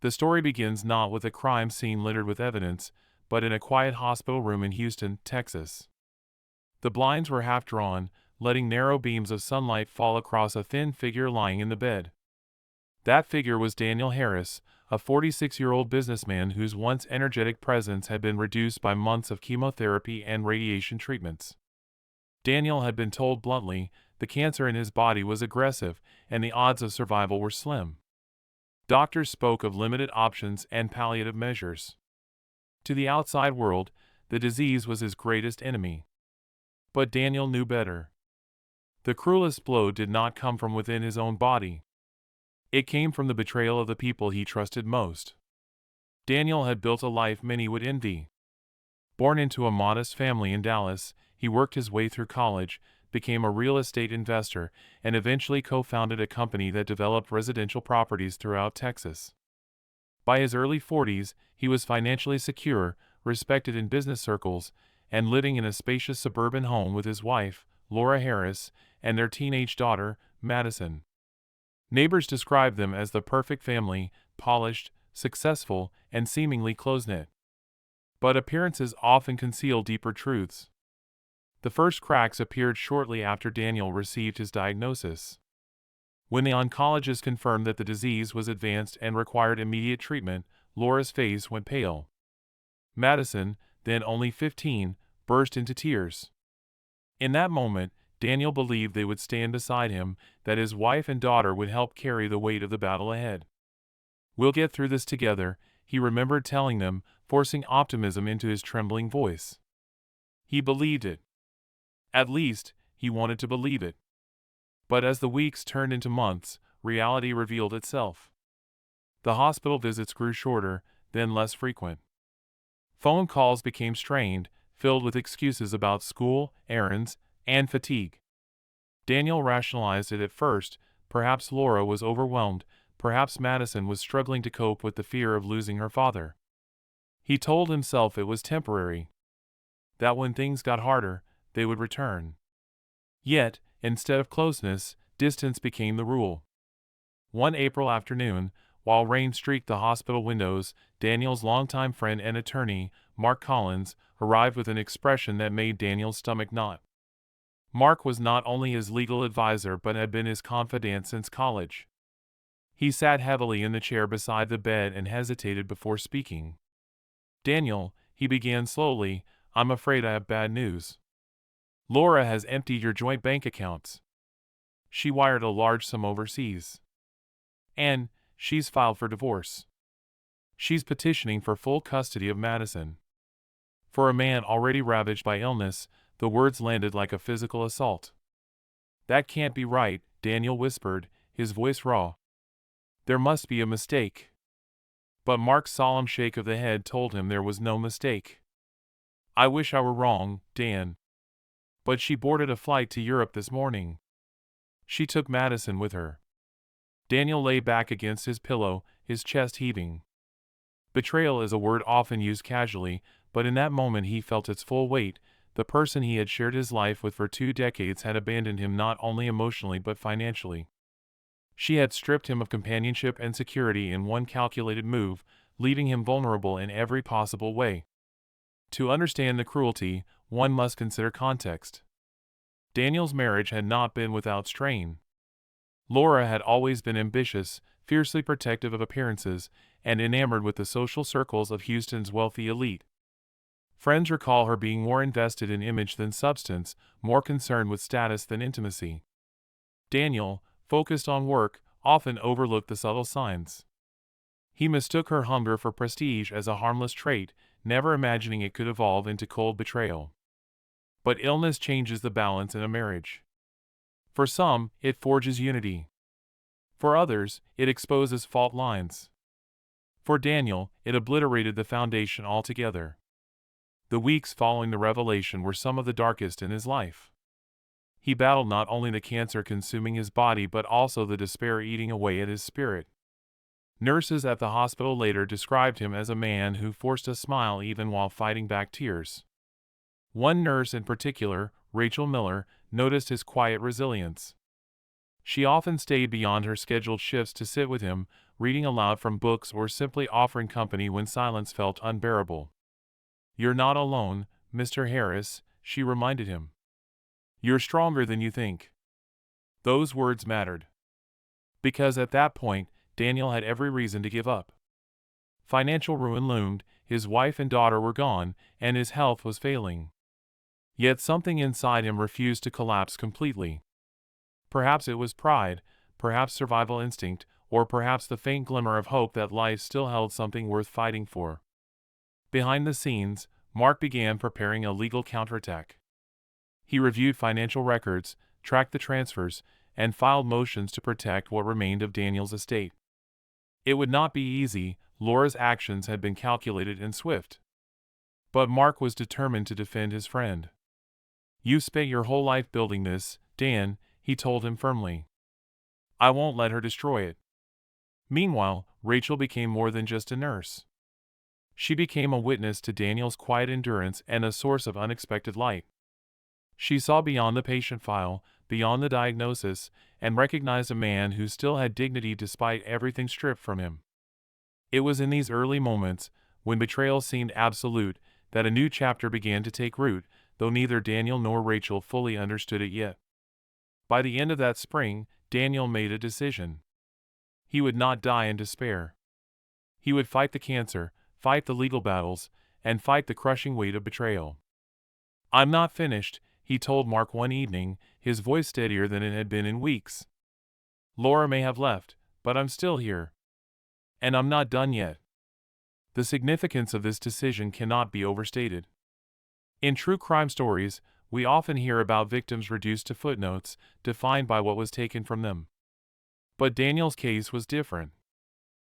The story begins not with a crime scene littered with evidence, but in a quiet hospital room in Houston, Texas. The blinds were half drawn, letting narrow beams of sunlight fall across a thin figure lying in the bed. That figure was Daniel Harris, a 46-year-old businessman whose once energetic presence had been reduced by months of chemotherapy and radiation treatments. Daniel had been told bluntly the cancer in his body was aggressive and the odds of survival were slim. Doctors spoke of limited options and palliative measures. To the outside world, the disease was his greatest enemy. But Daniel knew better. The cruelest blow did not come from within his own body. It came from the betrayal of the people he trusted most. Daniel had built a life many would envy. Born into a modest family in Dallas, he worked his way through college, became a real estate investor, and eventually co-founded a company that developed residential properties throughout Texas. By his early 40s, he was financially secure, respected in business circles, and living in a spacious suburban home with his wife, Laura Harris, and their teenage daughter, Madison. Neighbors described them as the perfect family, polished, successful, and seemingly close-knit. But appearances often conceal deeper truths. The first cracks appeared shortly after Daniel received his diagnosis. When the oncologist confirmed that the disease was advanced and required immediate treatment, Laura's face went pale. Madison, then only 15, burst into tears. In that moment, Daniel believed they would stand beside him, that his wife and daughter would help carry the weight of the battle ahead. "We'll get through this together," he remembered telling them, forcing optimism into his trembling voice. He believed it. At least, he wanted to believe it. But as the weeks turned into months, reality revealed itself. The hospital visits grew shorter, then less frequent. Phone calls became strained, filled with excuses about school, errands, and fatigue. Daniel rationalized it at first. Perhaps Laura was overwhelmed, perhaps Madison was struggling to cope with the fear of losing her father. He told himself it was temporary, that when things got harder, they would return. Yet, instead of closeness, distance became the rule. One April afternoon, while rain streaked the hospital windows, Daniel's longtime friend and attorney, Mark Collins, arrived with an expression that made Daniel's stomach knot. Mark was not only his legal advisor but had been his confidant since college. He sat heavily in the chair beside the bed and hesitated before speaking. "Daniel," he began slowly, "I'm afraid I have bad news. Laura has emptied your joint bank accounts. She wired a large sum overseas. And she's filed for divorce. She's petitioning for full custody of Madison." For a man already ravaged by illness, the words landed like a physical assault. "That can't be right," Daniel whispered, his voice raw. "There must be a mistake." But Mark's solemn shake of the head told him there was no mistake. "I wish I were wrong, Dan. But she boarded a flight to Europe this morning. She took Madison with her." Daniel lay back against his pillow, his chest heaving. Betrayal is a word often used casually, but in that moment he felt its full weight. The person he had shared his life with for 2 decades had abandoned him not only emotionally but financially. She had stripped him of companionship and security in one calculated move, leaving him vulnerable in every possible way. To understand the cruelty, one must consider context. Daniel's marriage had not been without strain. Laura had always been ambitious, fiercely protective of appearances, and enamored with the social circles of Houston's wealthy elite. Friends recall her being more invested in image than substance, more concerned with status than intimacy. Daniel, focused on work, often overlooked the subtle signs. He mistook her hunger for prestige as a harmless trait, never imagining it could evolve into cold betrayal. But illness changes the balance in a marriage. For some, it forges unity. For others, it exposes fault lines. For Daniel, it obliterated the foundation altogether. The weeks following the revelation were some of the darkest in his life. He battled not only the cancer consuming his body but also the despair eating away at his spirit. Nurses at the hospital later described him as a man who forced a smile even while fighting back tears. One nurse in particular, Rachel Miller, noticed his quiet resilience. She often stayed beyond her scheduled shifts to sit with him, reading aloud from books, or simply offering company when silence felt unbearable. "You're not alone, Mr. Harris," she reminded him. "You're stronger than you think." Those words mattered. Because at that point, Daniel had every reason to give up. Financial ruin loomed, his wife and daughter were gone, and his health was failing. Yet something inside him refused to collapse completely. Perhaps it was pride, perhaps survival instinct, or perhaps the faint glimmer of hope that life still held something worth fighting for. Behind the scenes, Mark began preparing a legal counterattack. He reviewed financial records, tracked the transfers, and filed motions to protect what remained of Daniel's estate. It would not be easy. Laura's actions had been calculated and swift. But Mark was determined to defend his friend. "You spent your whole life building this, Dan," he told him firmly. "I won't let her destroy it." Meanwhile, Rachel became more than just a nurse. She became a witness to Daniel's quiet endurance and a source of unexpected light. She saw beyond the patient file, beyond the diagnosis, and recognized a man who still had dignity despite everything stripped from him. It was in these early moments, when betrayal seemed absolute, that a new chapter began to take root, though neither Daniel nor Rachel fully understood it yet. By the end of that spring, Daniel made a decision. He would not die in despair. He would fight the cancer, fight the legal battles, and fight the crushing weight of betrayal. "I'm not finished," he told Mark one evening, his voice steadier than it had been in weeks. "Laura may have left, but I'm still here. And I'm not done yet." The significance of this decision cannot be overstated. In true crime stories, we often hear about victims reduced to footnotes, defined by what was taken from them. But Daniel's case was different.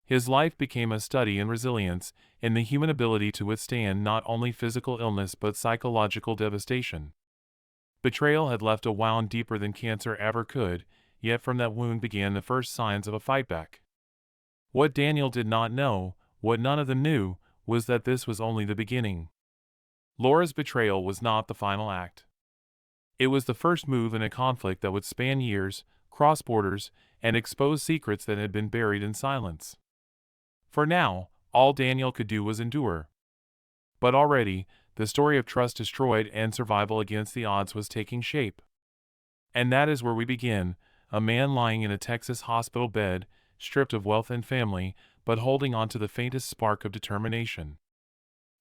His life became a study in resilience, in the human ability to withstand not only physical illness but psychological devastation. Betrayal had left a wound deeper than cancer ever could, yet from that wound began the first signs of a fight back. What Daniel did not know, what none of them knew, was that this was only the beginning. Laura's betrayal was not the final act. It was the first move in a conflict that would span years, cross borders, and expose secrets that had been buried in silence. For now, all Daniel could do was endure. But already, the story of trust destroyed and survival against the odds was taking shape. And that is where we begin, a man lying in a Texas hospital bed, stripped of wealth and family, but holding on to the faintest spark of determination.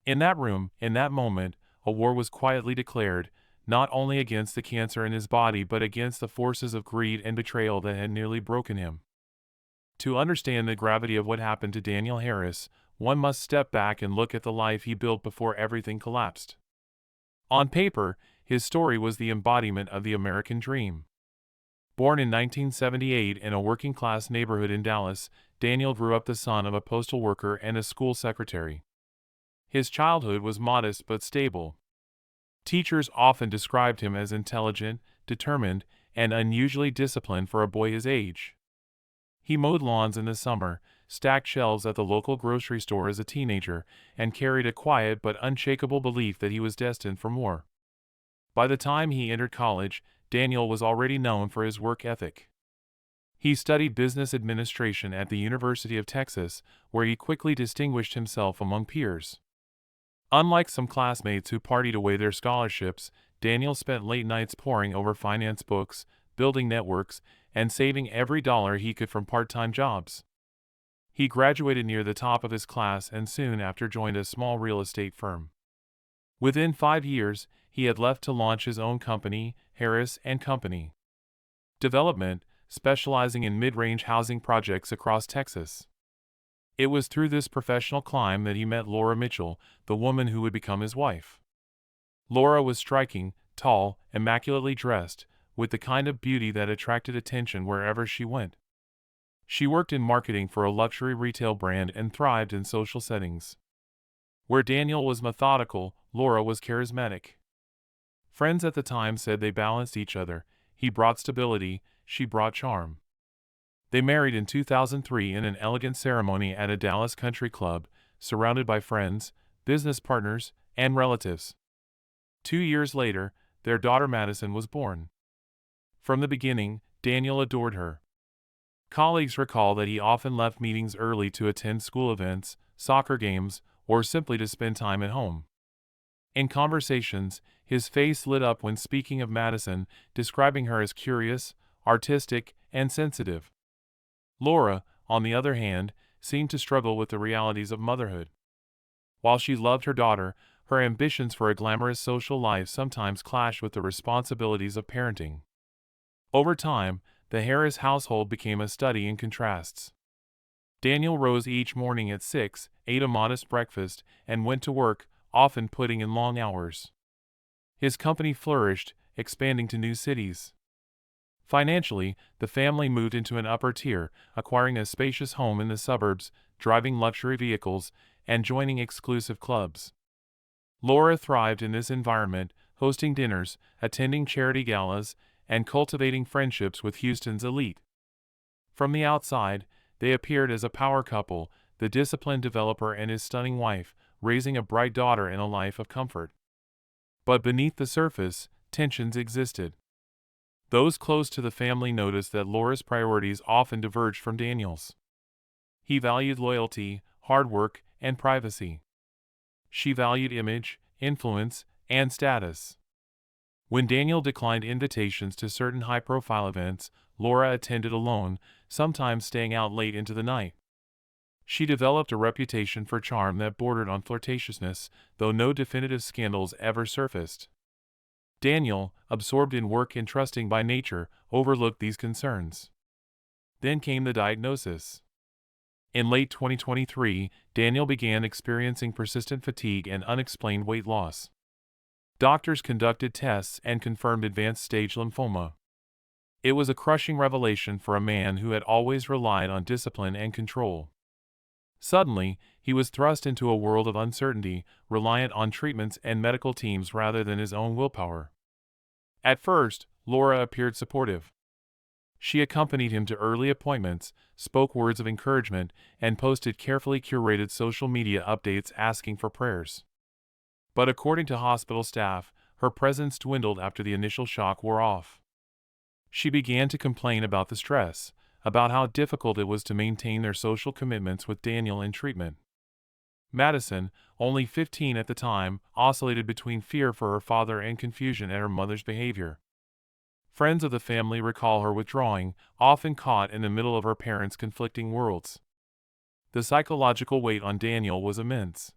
In that room, in that moment, a war was quietly declared, not only against the cancer in his body but against the forces of greed and betrayal that had nearly broken him. To understand the gravity of what happened to Daniel Harris, one must step back and look at the life he built before everything collapsed. On paper, his story was the embodiment of the American dream. Born in 1978 in a working-class neighborhood in Dallas, Daniel grew up the son of a postal worker and a school secretary. His childhood was modest but stable. Teachers often described him as intelligent, determined, and unusually disciplined for a boy his age. He mowed lawns in the summer, stacked shelves at the local grocery store as a teenager, and carried a quiet but unshakable belief that he was destined for more. By the time he entered college, Daniel was already known for his work ethic. He studied business administration at the University of Texas, where he quickly distinguished himself among peers. Unlike some classmates who partied away their scholarships, Daniel spent late nights poring over finance books, building networks, and saving every dollar he could from part-time jobs. He graduated near the top of his class and soon after joined a small real estate firm. Within 5 years, he had left to launch his own company, Harris & Company Development, specializing in mid-range housing projects across Texas. It was through this professional climb that he met Laura Mitchell, the woman who would become his wife. Laura was striking, tall, immaculately dressed, with the kind of beauty that attracted attention wherever she went. She worked in marketing for a luxury retail brand and thrived in social settings. Where Daniel was methodical, Laura was charismatic. Friends at the time said they balanced each other. He brought stability, she brought charm. They married in 2003 in an elegant ceremony at a Dallas country club, surrounded by friends, business partners, and relatives. 2 years later, their daughter Madison was born. From the beginning, Daniel adored her. Colleagues recall that he often left meetings early to attend school events, soccer games, or simply to spend time at home. In conversations, his face lit up when speaking of Madison, describing her as curious, artistic, and sensitive. Laura, on the other hand, seemed to struggle with the realities of motherhood. While she loved her daughter, her ambitions for a glamorous social life sometimes clashed with the responsibilities of parenting. Over time, the Harris household became a study in contrasts. Daniel rose each morning at 6, ate a modest breakfast, and went to work, often putting in long hours. His company flourished, expanding to new cities. Financially, the family moved into an upper tier, acquiring a spacious home in the suburbs, driving luxury vehicles, and joining exclusive clubs. Laura thrived in this environment, hosting dinners, attending charity galas, and cultivating friendships with Houston's elite. From the outside, they appeared as a power couple, the disciplined developer and his stunning wife, raising a bright daughter in a life of comfort. But beneath the surface, tensions existed. Those close to the family noticed that Laura's priorities often diverged from Daniel's. He valued loyalty, hard work, and privacy. She valued image, influence, and status. When Daniel declined invitations to certain high-profile events, Laura attended alone, sometimes staying out late into the night. She developed a reputation for charm that bordered on flirtatiousness, though no definitive scandals ever surfaced. Daniel, absorbed in work and trusting by nature, overlooked these concerns. Then came the diagnosis. In late 2023, Daniel began experiencing persistent fatigue and unexplained weight loss. Doctors conducted tests and confirmed advanced-stage lymphoma. It was a crushing revelation for a man who had always relied on discipline and control. Suddenly, he was thrust into a world of uncertainty, reliant on treatments and medical teams rather than his own willpower. At first, Laura appeared supportive. She accompanied him to early appointments, spoke words of encouragement, and posted carefully curated social media updates asking for prayers. But according to hospital staff, her presence dwindled after the initial shock wore off. She began to complain about the stress, about how difficult it was to maintain their social commitments with Daniel in treatment. Madison, only 15 at the time, oscillated between fear for her father and confusion at her mother's behavior. Friends of the family recall her withdrawing, often caught in the middle of her parents' conflicting worlds. The psychological weight on Daniel was immense.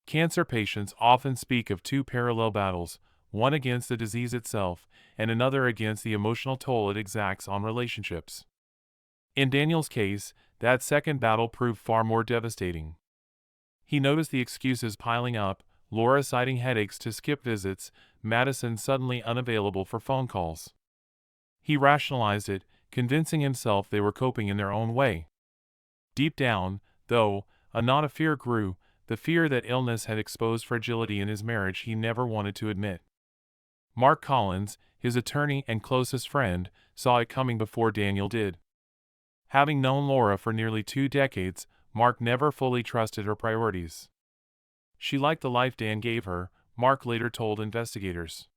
Cancer patients often speak of two parallel battles, one against the disease itself, and another against the emotional toll it exacts on relationships. In Daniel's case, that second battle proved far more devastating. He noticed the excuses piling up, Laura citing headaches to skip visits, Madison suddenly unavailable for phone calls. He rationalized it, convincing himself they were coping in their own way. Deep down, though, a knot of fear grew, the fear that illness had exposed fragility in his marriage he never wanted to admit. Mark Collins, his attorney and closest friend, saw it coming before Daniel did. Having known Laura for nearly 2 decades, Mark never fully trusted her priorities. She liked the life Dan gave her, Mark later told investigators.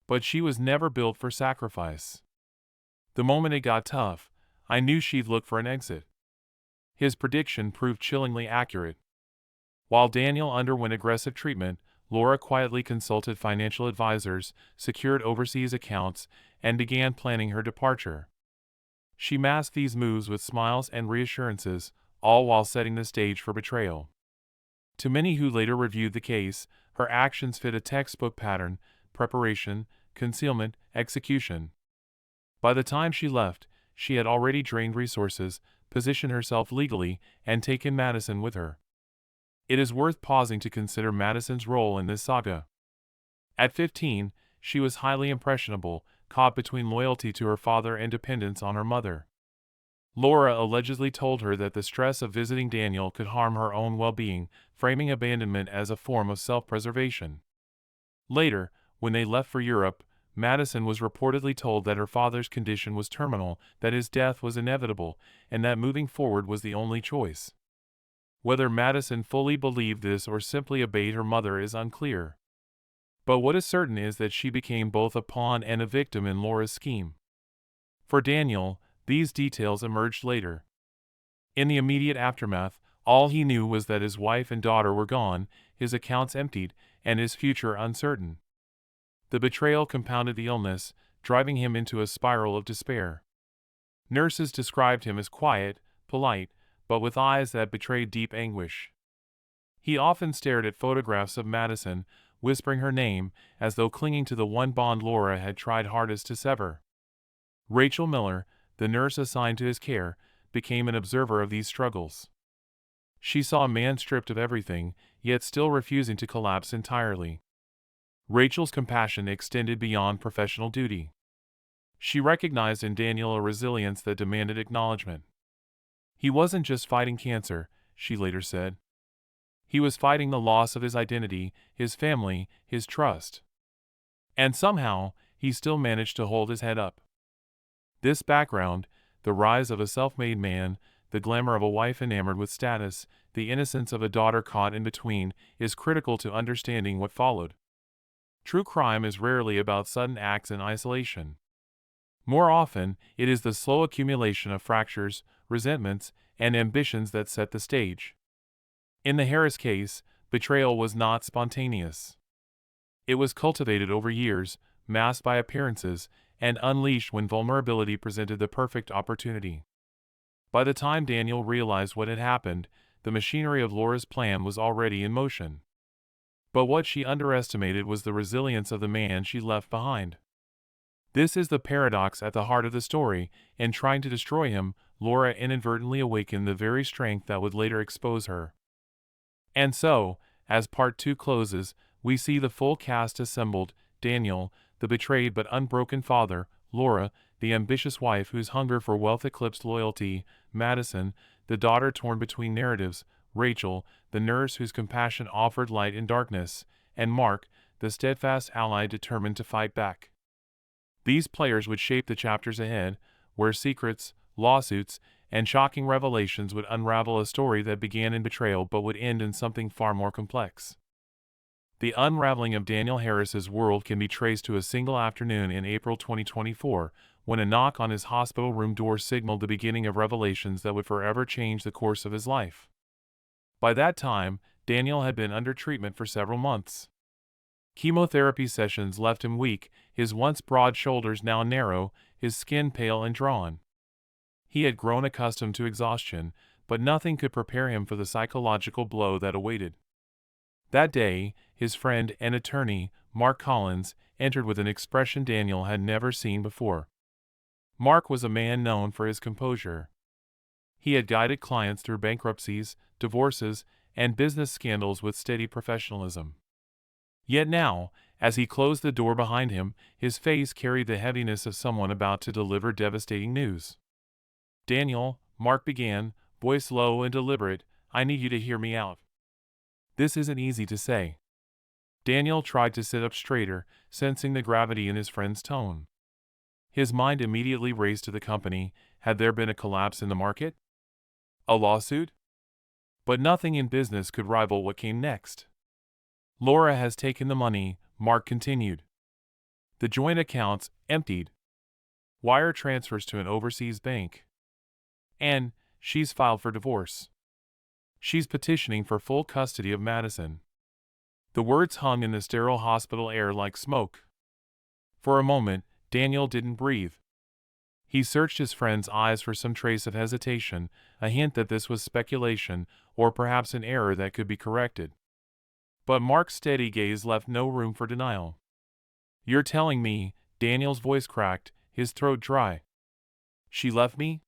But she was never built for sacrifice. The moment it got tough, I knew she'd look for an exit. His prediction proved chillingly accurate. While Daniel underwent aggressive treatment, Laura quietly consulted financial advisors, secured overseas accounts, and began planning her departure. She masked these moves with smiles and reassurances, all while setting the stage for betrayal. To many who later reviewed the case, her actions fit a textbook pattern: preparation, concealment, execution. By the time she left, she had already drained resources, positioned herself legally, and taken Madison with her. It is worth pausing to consider Madison's role in this saga. At 15, she was highly impressionable, caught between loyalty to her father and dependence on her mother. Laura allegedly told her that the stress of visiting Daniel could harm her own well-being, framing abandonment as a form of self-preservation. Later, when they left for Europe, Madison was reportedly told that her father's condition was terminal, that his death was inevitable, and that moving forward was the only choice. Whether Madison fully believed this or simply obeyed her mother is unclear. But what is certain is that she became both a pawn and a victim in Laura's scheme. For Daniel, These details emerged later. In the immediate aftermath, all he knew was that his wife and daughter were gone, his accounts emptied, and his future uncertain. The betrayal compounded the illness, driving him into a spiral of despair. Nurses described him as quiet, polite, but with eyes that betrayed deep anguish. He often stared at photographs of Madison, whispering her name, as though clinging to the one bond Laura had tried hardest to sever. Rachel Miller, the nurse assigned to his care, became an observer of these struggles. She saw a man stripped of everything, yet still refusing to collapse entirely. Rachel's compassion extended beyond professional duty. She recognized in Daniel a resilience that demanded acknowledgement. He wasn't just fighting cancer, she later said. He was fighting the loss of his identity, his family, his trust. And somehow, he still managed to hold his head up. This background, the rise of a self-made man, the glamour of a wife enamored with status, the innocence of a daughter caught in between, is critical to understanding what followed. True crime is rarely about sudden acts in isolation. More often, it is the slow accumulation of fractures, resentments, and ambitions that set the stage. In the Harris case, betrayal was not spontaneous. It was cultivated over years, masked by appearances, and unleashed when vulnerability presented the perfect opportunity. By the time Daniel realized what had happened, the machinery of Laura's plan was already in motion. But what she underestimated was the resilience of the man she left behind. This is the paradox at the heart of the story. In trying to destroy him, Laura inadvertently awakened the very strength that would later expose her. And so, as part 2 closes, we see the full cast assembled: Daniel, the betrayed but unbroken father; Laura, the ambitious wife whose hunger for wealth eclipsed loyalty; Madison, the daughter torn between narratives; Rachel, the nurse whose compassion offered light in darkness; and Mark, the steadfast ally determined to fight back. These players would shape the chapters ahead, where secrets, lawsuits, and shocking revelations would unravel a story that began in betrayal but would end in something far more complex. The unraveling of Daniel Harris's world can be traced to a single afternoon in April 2024, when a knock on his hospital room door signaled the beginning of revelations that would forever change the course of his life. By that time, Daniel had been under treatment for several months. Chemotherapy sessions left him weak, his once broad shoulders now narrow, his skin pale and drawn. He had grown accustomed to exhaustion, but nothing could prepare him for the psychological blow that awaited. That day, his friend and attorney, Mark Collins, entered with an expression Daniel had never seen before. Mark was a man known for his composure. He had guided clients through bankruptcies, divorces, and business scandals with steady professionalism. Yet now, as he closed the door behind him, his face carried the heaviness of someone about to deliver devastating news. "Daniel," Mark began, voice low and deliberate, "I need you to hear me out. This isn't easy to say." Daniel tried to sit up straighter, sensing the gravity in his friend's tone. His mind immediately raced to the company. Had there been a collapse in the market? A lawsuit? But nothing in business could rival what came next. "Laura has taken the money," Mark continued. "The joint accounts emptied. Wire transfers to an overseas bank. And she's filed for divorce. She's petitioning for full custody of Madison." The words hung in the sterile hospital air like smoke. For a moment, Daniel didn't breathe. He searched his friend's eyes for some trace of hesitation, a hint that this was speculation, or perhaps an error that could be corrected. But Mark's steady gaze left no room for denial. "You're telling me," Daniel's voice cracked, his throat dry. "She left me?"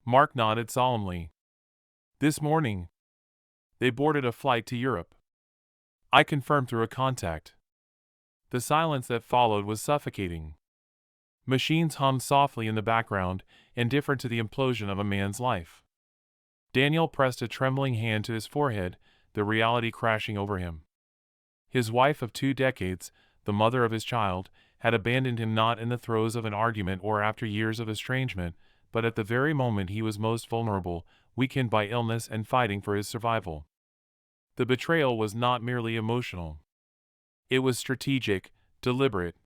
Mark nodded solemnly. "This morning. They boarded a flight to Europe. I confirmed through a contact." The silence that followed was suffocating. Machines hummed softly in the background, indifferent to the implosion of a man's life. Daniel pressed a trembling hand to his forehead, the reality crashing over him. His wife of 2 decades, the mother of his child, had abandoned him not in the throes of an argument or after years of estrangement, but at the very moment he was most vulnerable, weakened by illness and fighting for his survival. The betrayal was not merely emotional. It was strategic, deliberate.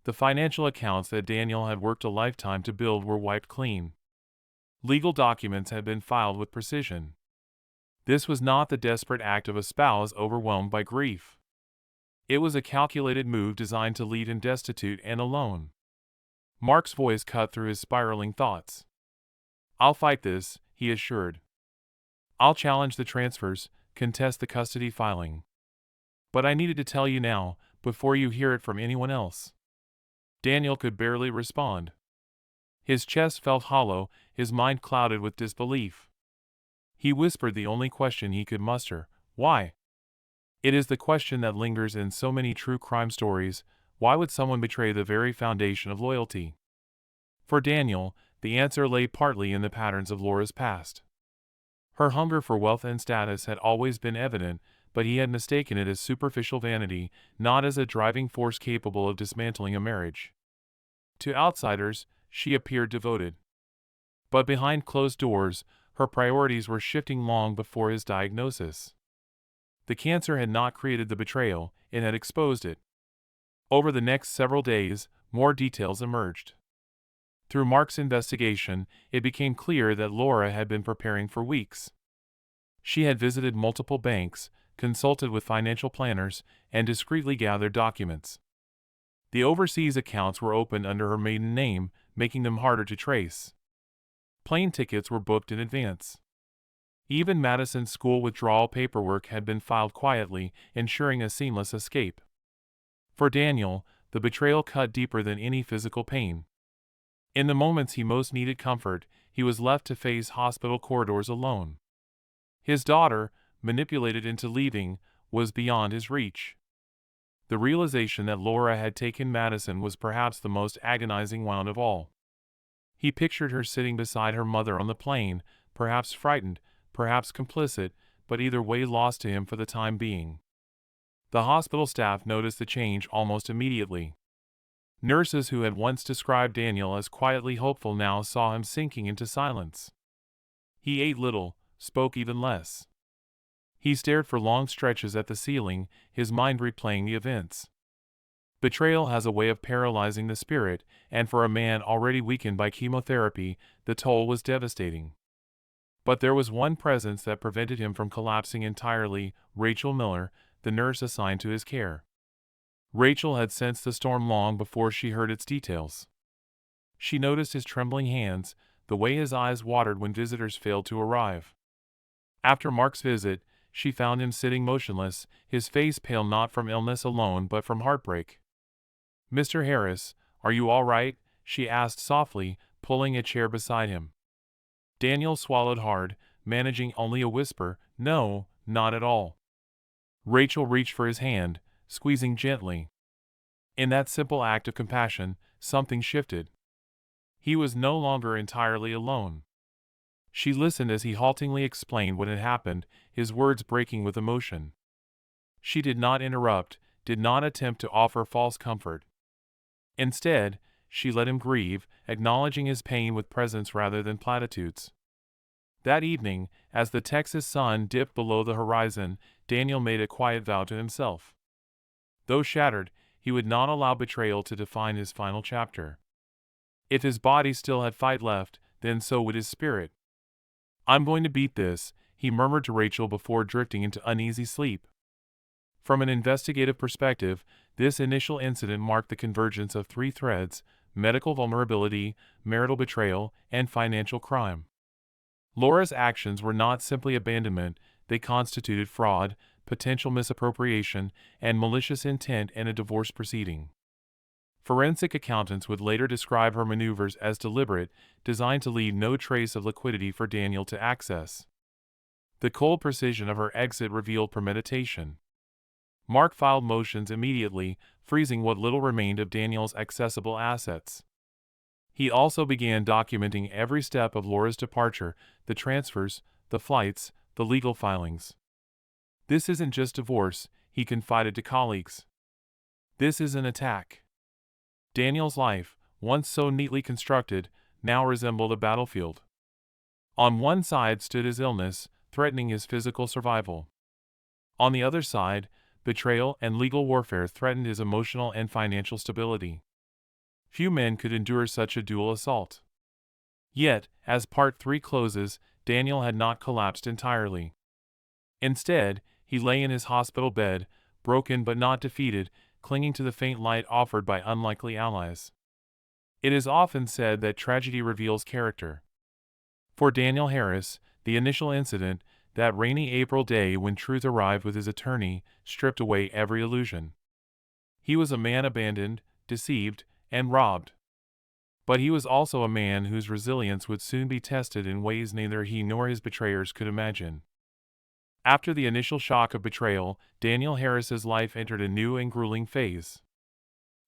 The financial accounts that Daniel had worked a lifetime to build were wiped clean. Legal documents had been filed with precision. This was not the desperate act of a spouse overwhelmed by grief. It was a calculated move designed to leave him destitute and alone. Mark's voice cut through his spiraling thoughts. "I'll fight this," he assured. "I'll challenge the transfers, contest the custody filing. But I needed to tell you now, before you hear it from anyone else." Daniel could barely respond. His chest felt hollow, his mind clouded with disbelief. He whispered the only question he could muster: "Why?" It is the question that lingers in so many true crime stories. Why would someone betray the very foundation of loyalty? For Daniel, the answer lay partly in the patterns of Laura's past. Her hunger for wealth and status had always been evident, but he had mistaken it as superficial vanity, not as a driving force capable of dismantling a marriage. To outsiders, she appeared devoted. But behind closed doors, her priorities were shifting long before his diagnosis. The cancer had not created the betrayal, it had exposed it. Over the next several days, more details emerged. Through Mark's investigation, it became clear that Laura had been preparing for weeks. She had visited multiple banks, consulted with financial planners, and discreetly gathered documents. The overseas accounts were opened under her maiden name, making them harder to trace. Plane tickets were booked in advance. Even Madison's school withdrawal paperwork had been filed quietly, ensuring a seamless escape. For Daniel, the betrayal cut deeper than any physical pain. In the moments he most needed comfort, he was left to face hospital corridors alone. His daughter, manipulated into leaving, was beyond his reach. The realization that Laura had taken Madison was perhaps the most agonizing one of all. He pictured her sitting beside her mother on the plane, perhaps frightened, perhaps complicit, but either way lost to him for the time being. The hospital staff noticed the change almost immediately. Nurses who had once described Daniel as quietly hopeful now saw him sinking into silence. He ate little, spoke even less. He stared for long stretches at the ceiling, his mind replaying the events. Betrayal has a way of paralyzing the spirit, and for a man already weakened by chemotherapy, the toll was devastating. But there was one presence that prevented him from collapsing entirely: Rachel Miller, the nurse assigned to his care. Rachel had sensed the storm long before she heard its details. She noticed his trembling hands, the way his eyes watered when visitors failed to arrive. After Mark's visit, she found him sitting motionless, his face pale not from illness alone but from heartbreak. "Mr. Harris, are you all right?" she asked softly, pulling a chair beside him. Daniel swallowed hard, managing only a whisper, "No, not at all." Rachel reached for his hand, squeezing gently. In that simple act of compassion, something shifted. He was no longer entirely alone. She listened as he haltingly explained what had happened, his words breaking with emotion. She did not interrupt, did not attempt to offer false comfort. Instead, she let him grieve, acknowledging his pain with presence rather than platitudes. That evening, as the Texas sun dipped below the horizon, Daniel made a quiet vow to himself. Though shattered, he would not allow betrayal to define his final chapter. If his body still had fight left, then so would his spirit. "I'm going to beat this," he murmured to Rachel before drifting into uneasy sleep. From an investigative perspective, this initial incident marked the convergence of three threads: medical vulnerability, marital betrayal, and financial crime. Laura's actions were not simply abandonment, they constituted fraud, potential misappropriation, and malicious intent in a divorce proceeding. Forensic accountants would later describe her maneuvers as deliberate, designed to leave no trace of liquidity for Daniel to access. The cold precision of her exit revealed premeditation. Mark filed motions immediately, freezing what little remained of Daniel's accessible assets. He also began documenting every step of Laura's departure: the transfers, the flights, the legal filings. "This isn't just divorce," he confided to colleagues. "This is an attack." Daniel's life, once so neatly constructed, now resembled a battlefield. On one side stood his illness, threatening his physical survival. On the other side, betrayal and legal warfare threatened his emotional and financial stability. Few men could endure such a dual assault. Yet, as part 3 closes, Daniel had not collapsed entirely. Instead, he lay in his hospital bed, broken but not defeated, clinging to the faint light offered by unlikely allies. It is often said that tragedy reveals character. For Daniel Harris, the initial incident, that rainy April day when truth arrived with his attorney, stripped away every illusion. He was a man abandoned, deceived, and robbed. But he was also a man whose resilience would soon be tested in ways neither he nor his betrayers could imagine. After the initial shock of betrayal, Daniel Harris's life entered a new and grueling phase.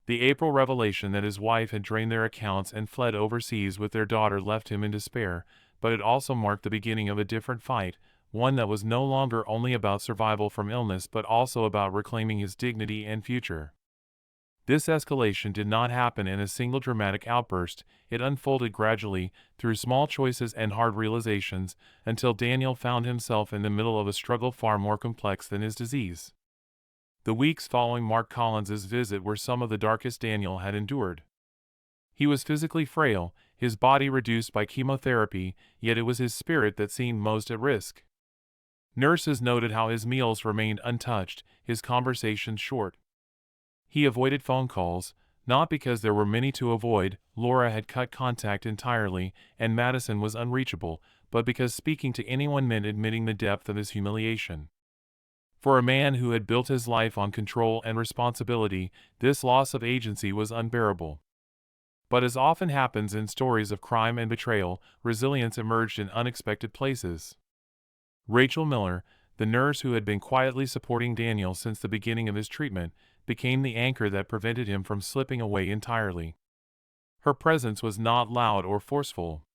The April revelation that his wife had drained their accounts and fled overseas with their daughter left him in despair, but it also marked the beginning of a different fight, one that was no longer only about survival from illness but also about reclaiming his dignity and future. This escalation did not happen in a single dramatic outburst, it unfolded gradually, through small choices and hard realizations, until Daniel found himself in the middle of a struggle far more complex than his disease. The weeks following Mark Collins's visit were some of the darkest Daniel had endured. He was physically frail, his body reduced by chemotherapy, yet it was his spirit that seemed most at risk. Nurses noted how his meals remained untouched, his conversations short. He avoided phone calls, not because there were many to avoid, Laura had cut contact entirely, and Madison was unreachable, but because speaking to anyone meant admitting the depth of his humiliation. For a man who had built his life on control and responsibility, this loss of agency was unbearable. But as often happens in stories of crime and betrayal, resilience emerged in unexpected places. Rachel Miller, the nurse who had been quietly supporting Daniel since the beginning of his treatment, became the anchor that prevented him from slipping away entirely. Her presence was not loud or forceful.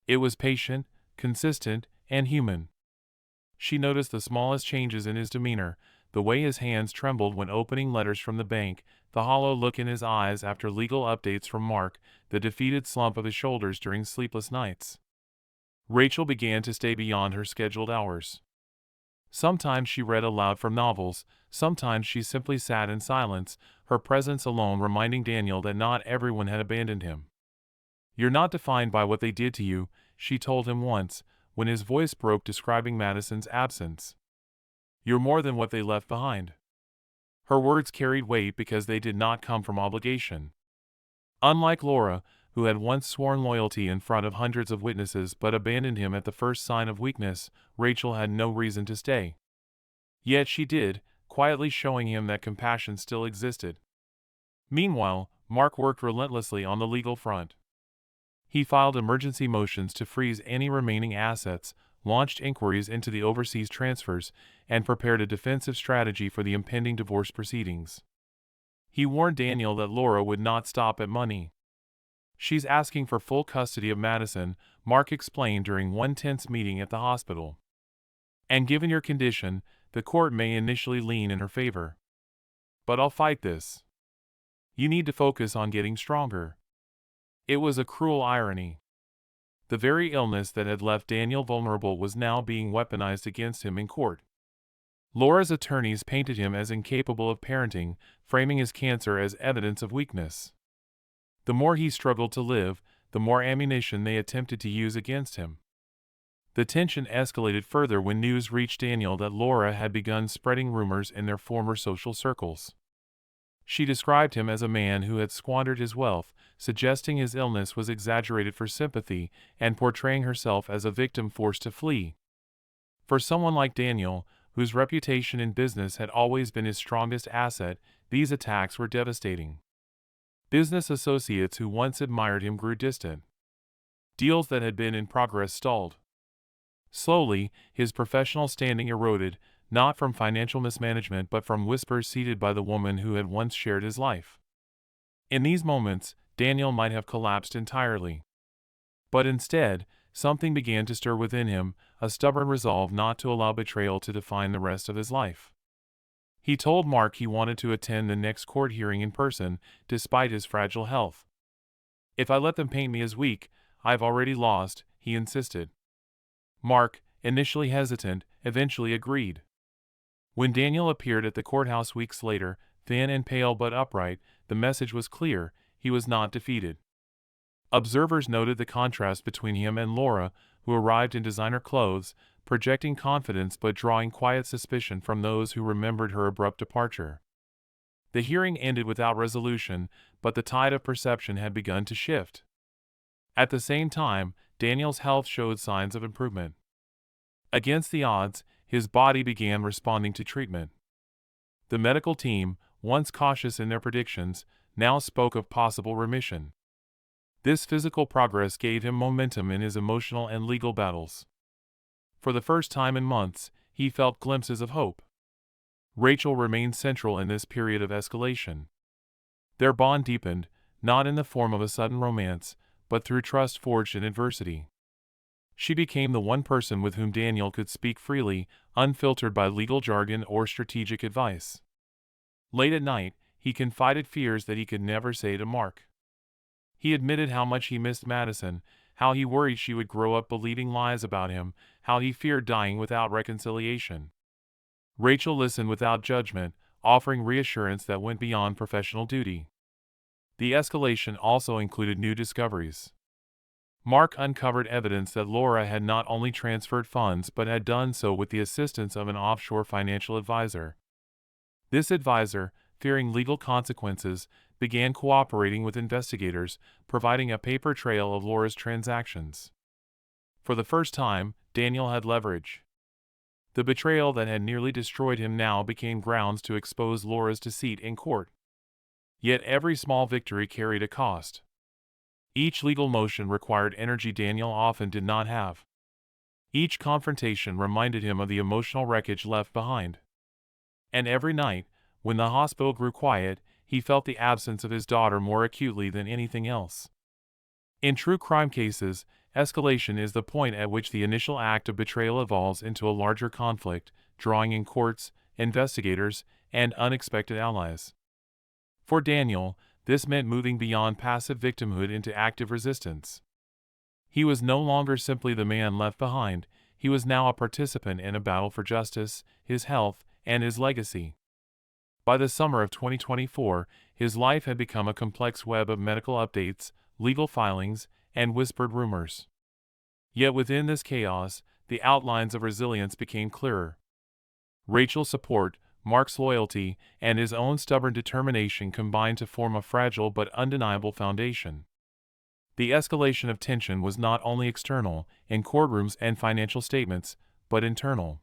It was patient, consistent, and human. She noticed the smallest changes in his demeanor, the way his hands trembled when opening letters from the bank, the hollow look in his eyes after legal updates from Mark, the defeated slump of his shoulders during sleepless nights. Rachel began to stay beyond her scheduled hours. Sometimes she read aloud from novels, sometimes she simply sat in silence, her presence alone reminding Daniel that not everyone had abandoned him. "You're not defined by what they did to you," she told him once, when his voice broke describing Madison's absence. "You're more than what they left behind." Her words carried weight because they did not come from obligation. Unlike Laura, who had once sworn loyalty in front of hundreds of witnesses but abandoned him at the first sign of weakness, Rachel had no reason to stay. Yet she did, quietly showing him that compassion still existed. Meanwhile, Mark worked relentlessly on the legal front. He filed emergency motions to freeze any remaining assets, launched inquiries into the overseas transfers, and prepared a defensive strategy for the impending divorce proceedings. He warned Daniel that Laura would not stop at money. "She's asking for full custody of Madison," Mark explained during one tense meeting at the hospital. "And given your condition, the court may initially lean in her favor. But I'll fight this. You need to focus on getting stronger." It was a cruel irony. The very illness that had left Daniel vulnerable was now being weaponized against him in court. Laura's attorneys painted him as incapable of parenting, framing his cancer as evidence of weakness. The more he struggled to live, the more ammunition they attempted to use against him. The tension escalated further when news reached Daniel that Laura had begun spreading rumors in their former social circles. She described him as a man who had squandered his wealth, suggesting his illness was exaggerated for sympathy, and portraying herself as a victim forced to flee. For someone like Daniel, whose reputation in business had always been his strongest asset, these attacks were devastating. Business associates who once admired him grew distant. Deals that had been in progress stalled. Slowly, his professional standing eroded, not from financial mismanagement but from whispers seeded by the woman who had once shared his life. In these moments, Daniel might have collapsed entirely. But instead, something began to stir within him, a stubborn resolve not to allow betrayal to define the rest of his life. He told Mark he wanted to attend the next court hearing in person, despite his fragile health. "If I let them paint me as weak, I've already lost," he insisted. Mark, initially hesitant, eventually agreed. When Daniel appeared at the courthouse weeks later, thin and pale but upright, the message was clear: he was not defeated. Observers noted the contrast between him and Laura, who arrived in designer clothes, projecting confidence but drawing quiet suspicion from those who remembered her abrupt departure. The hearing ended without resolution, but the tide of perception had begun to shift. At the same time, Daniel's health showed signs of improvement. Against the odds, his body began responding to treatment. The medical team, once cautious in their predictions, now spoke of possible remission. This physical progress gave him momentum in his emotional and legal battles. For the first time in months, he felt glimpses of hope. Rachel remained central in this period of escalation. Their bond deepened, not in the form of a sudden romance, but through trust forged in adversity. She became the one person with whom Daniel could speak freely, unfiltered by legal jargon or strategic advice. Late at night, he confided fears that he could never say to Mark. He admitted how much he missed Madison, how he worried she would grow up believing lies about him, how he feared dying without reconciliation. Rachel listened without judgment, offering reassurance that went beyond professional duty. The escalation also included new discoveries. Mark uncovered evidence that Laura had not only transferred funds but had done so with the assistance of an offshore financial advisor. This advisor, fearing legal consequences, began cooperating with investigators, providing a paper trail of Laura's transactions. For the first time, Daniel had leverage. The betrayal that had nearly destroyed him now became grounds to expose Laura's deceit in court. Yet every small victory carried a cost. Each legal motion required energy Daniel often did not have. Each confrontation reminded him of the emotional wreckage left behind. And every night, when the hospital grew quiet, he felt the absence of his daughter more acutely than anything else. In true crime cases, escalation is the point at which the initial act of betrayal evolves into a larger conflict, drawing in courts, investigators, and unexpected allies. For Daniel, this meant moving beyond passive victimhood into active resistance. He was no longer simply the man left behind, he was now a participant in a battle for justice, his health, and his legacy. By the summer of 2024, his life had become a complex web of medical updates, legal filings, and whispered rumors. Yet within this chaos, the outlines of resilience became clearer. Rachel's support, Mark's loyalty, and his own stubborn determination combined to form a fragile but undeniable foundation. The escalation of tension was not only external, in courtrooms and financial statements, but internal.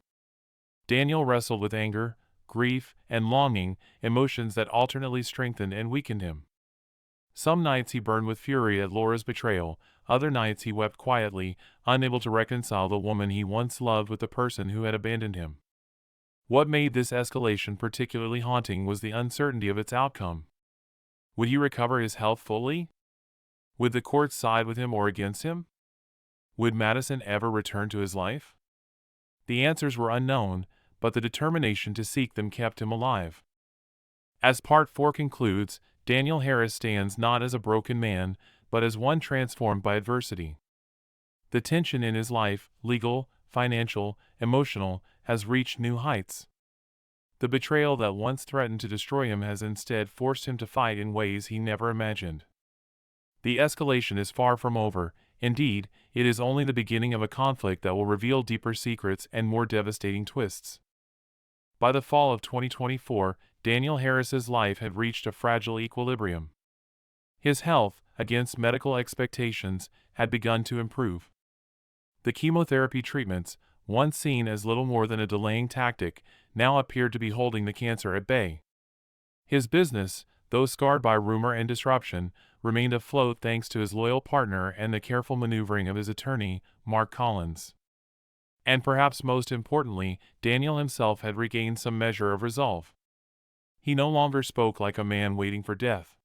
Daniel wrestled with anger, grief, and longing, emotions that alternately strengthened and weakened him. Some nights he burned with fury at Laura's betrayal, other nights he wept quietly, unable to reconcile the woman he once loved with the person who had abandoned him. What made this escalation particularly haunting was the uncertainty of its outcome. Would he recover his health fully? Would the courts side with him or against him? Would Madison ever return to his life? The answers were unknown, but the determination to seek them kept him alive. As Part 4 concludes, Daniel Harris stands not as a broken man, but as one transformed by adversity. The tension in his life, legal, financial, emotional, has reached new heights. The betrayal that once threatened to destroy him has instead forced him to fight in ways he never imagined. The escalation is far from over, indeed, it is only the beginning of a conflict that will reveal deeper secrets and more devastating twists. By the fall of 2024, Daniel Harris's life had reached a fragile equilibrium. His health, against medical expectations, had begun to improve. The chemotherapy treatments, once seen as little more than a delaying tactic, now appeared to be holding the cancer at bay. His business, though scarred by rumor and disruption, remained afloat thanks to his loyal partner and the careful maneuvering of his attorney, Mark Collins. And perhaps most importantly, Daniel himself had regained some measure of resolve. He no longer spoke like a man waiting for death.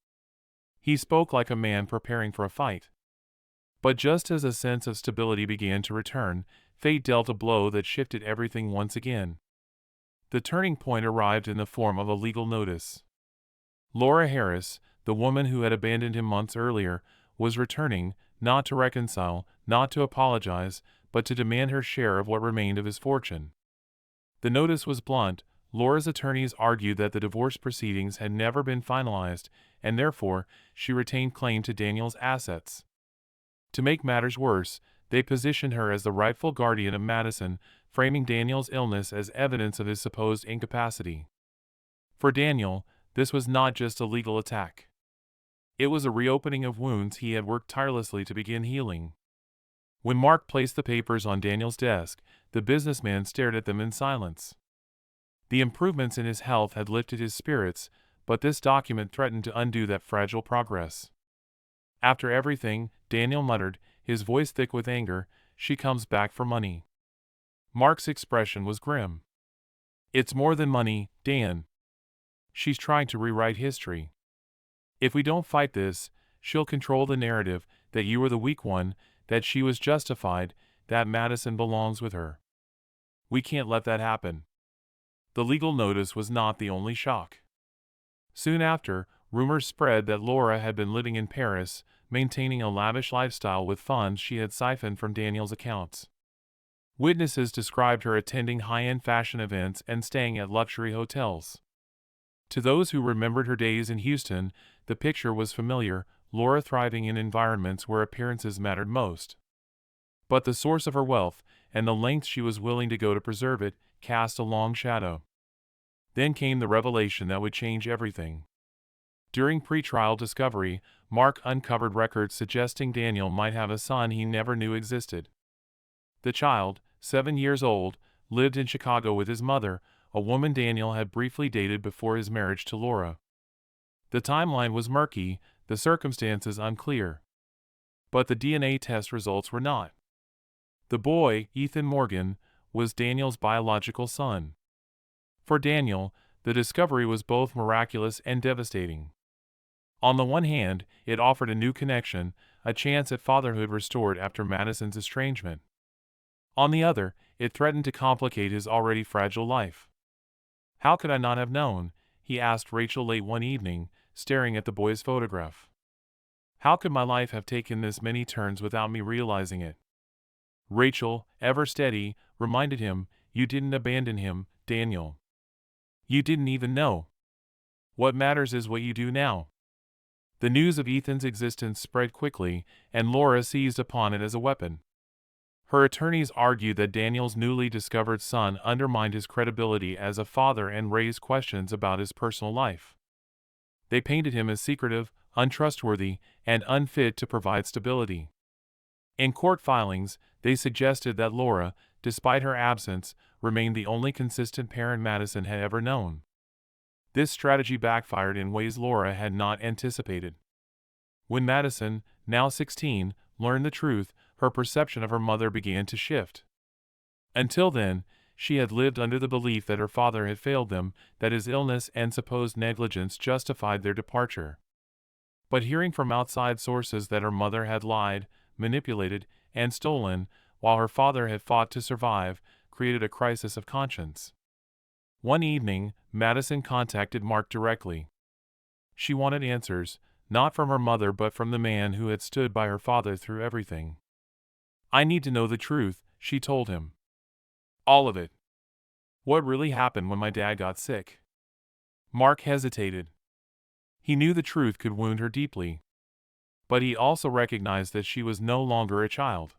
He spoke like a man preparing for a fight. But just as a sense of stability began to return, fate dealt a blow that shifted everything once again. The turning point arrived in the form of a legal notice. Laura Harris, the woman who had abandoned him months earlier, was returning, not to reconcile, not to apologize, but to demand her share of what remained of his fortune. The notice was blunt, Laura's attorneys argued that the divorce proceedings had never been finalized, and therefore, she retained claim to Daniel's assets. To make matters worse, they positioned her as the rightful guardian of Madison, framing Daniel's illness as evidence of his supposed incapacity. For Daniel, this was not just a legal attack. It was a reopening of wounds he had worked tirelessly to begin healing. When Mark placed the papers on Daniel's desk, the businessman stared at them in silence. The improvements in his health had lifted his spirits, but this document threatened to undo that fragile progress. After everything, Daniel muttered, his voice thick with anger, she comes back for money. Mark's expression was grim. It's more than money, Dan. She's trying to rewrite history. If we don't fight this, she'll control the narrative that you were the weak one, that she was justified, that Madison belongs with her. We can't let that happen. The legal notice was not the only shock. Soon after, rumors spread that Laura had been living in Paris, maintaining a lavish lifestyle with funds she had siphoned from Daniel's accounts. Witnesses described her attending high-end fashion events and staying at luxury hotels. To those who remembered her days in Houston, the picture was familiar, Laura thriving in environments where appearances mattered most. But the source of her wealth, and the lengths she was willing to go to preserve it, cast a long shadow. Then came the revelation that would change everything. During pretrial discovery, Mark uncovered records suggesting Daniel might have a son he never knew existed. The child, 7 years old, lived in Chicago with his mother, a woman Daniel had briefly dated before his marriage to Laura. The timeline was murky, the circumstances unclear. But the DNA test results were not. The boy, Ethan Morgan, was Daniel's biological son. For Daniel, the discovery was both miraculous and devastating. On the one hand, it offered a new connection, a chance at fatherhood restored after Madison's estrangement. On the other, it threatened to complicate his already fragile life. How could I not have known? He asked Rachel late one evening, staring at the boy's photograph. How could my life have taken this many turns without me realizing it? Rachel, ever steady, reminded him, you didn't abandon him, Daniel. You didn't even know. What matters is what you do now. The news of Ethan's existence spread quickly, and Laura seized upon it as a weapon. Her attorneys argued that Daniel's newly discovered son undermined his credibility as a father and raised questions about his personal life. They painted him as secretive, untrustworthy, and unfit to provide stability. In court filings, they suggested that Laura, despite her absence, remained the only consistent parent Madison had ever known. This strategy backfired in ways Laura had not anticipated. When Madison, now 16, learned the truth, her perception of her mother began to shift. Until then, she had lived under the belief that her father had failed them, that his illness and supposed negligence justified their departure. But hearing from outside sources that her mother had lied, manipulated, and stolen, while her father had fought to survive, created a crisis of conscience. One evening, Madison contacted Mark directly. She wanted answers, not from her mother but from the man who had stood by her father through everything. I need to know the truth, she told him. All of it. What really happened when my dad got sick? Mark hesitated. He knew the truth could wound her deeply. But he also recognized that she was no longer a child.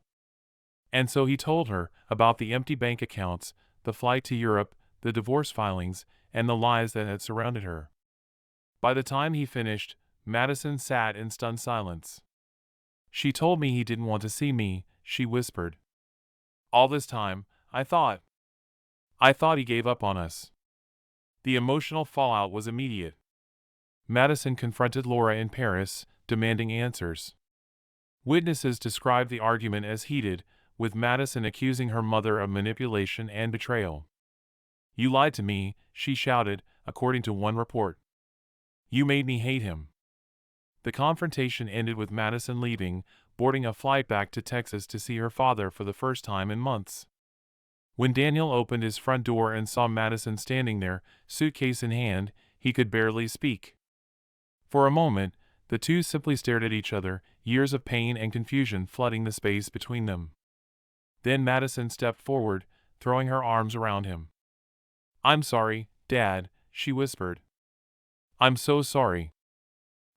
And so he told her about the empty bank accounts, the flight to Europe, the divorce filings, and the lies that had surrounded her. By the time he finished, Madison sat in stunned silence. She told me he didn't want to see me, she whispered. All this time, I thought he gave up on us. The emotional fallout was immediate. Madison confronted Laura in Paris, demanding answers. Witnesses described the argument as heated, with Madison accusing her mother of manipulation and betrayal. You lied to me, she shouted, according to one report. You made me hate him. The confrontation ended with Madison leaving, boarding a flight back to Texas to see her father for the first time in months. When Daniel opened his front door and saw Madison standing there, suitcase in hand, he could barely speak. For a moment, the two simply stared at each other, years of pain and confusion flooding the space between them. Then Madison stepped forward, throwing her arms around him. I'm sorry, "Dad," she whispered. "I'm so sorry."